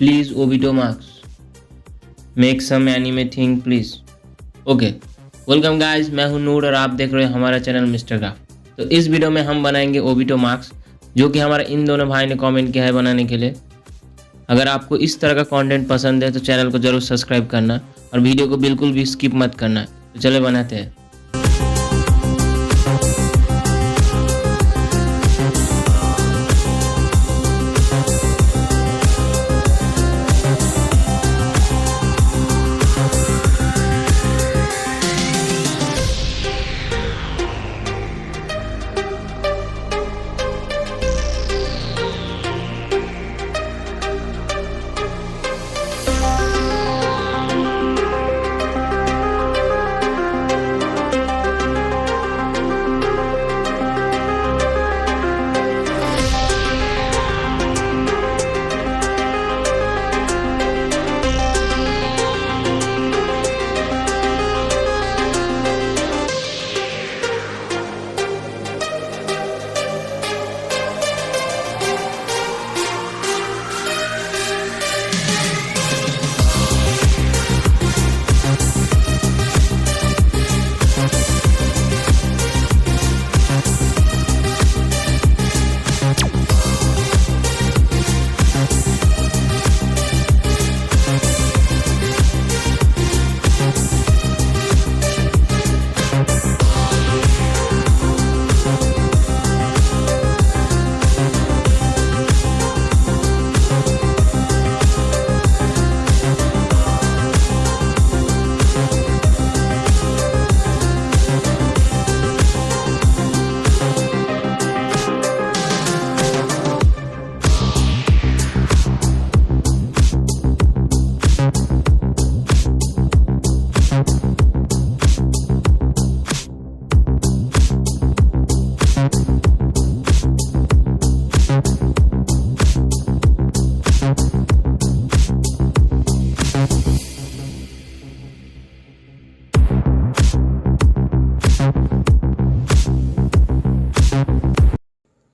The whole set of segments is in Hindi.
Please Obito Mask, make some anime thing please. Okay, welcome guys, मैं हूं नूर और आप देख रहे हैं हमारा चैनल मिस्टर ग्राफ। तो इस वीडियो में हम बनाएंगे ओबिटो मार्क्स, जो कि हमारे इन दोनों भाई ने कमेंट किया है बनाने के लिए। अगर आपको इस तरह का कंटेंट पसंद है तो चैनल को जरूर सब्सक्राइब करना और वीडियो को बिल्कुल भी स्किप मत करना। तो चले बनाते हैं।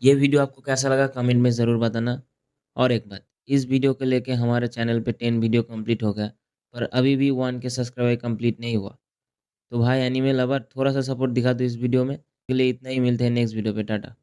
ये वीडियो आपको कैसा लगा कमेंट में ज़रूर बताना। और एक बात, इस वीडियो को लेके हमारे चैनल पे 10 वीडियो कंप्लीट हो गया, पर अभी भी 1 के सब्सक्राइबर कंप्लीट नहीं हुआ। तो भाई एनीमे लवर, थोड़ा सा सपोर्ट दिखा दो इस वीडियो में। के लिए इतना ही, मिलते हैं नेक्स्ट वीडियो पे। टाटा।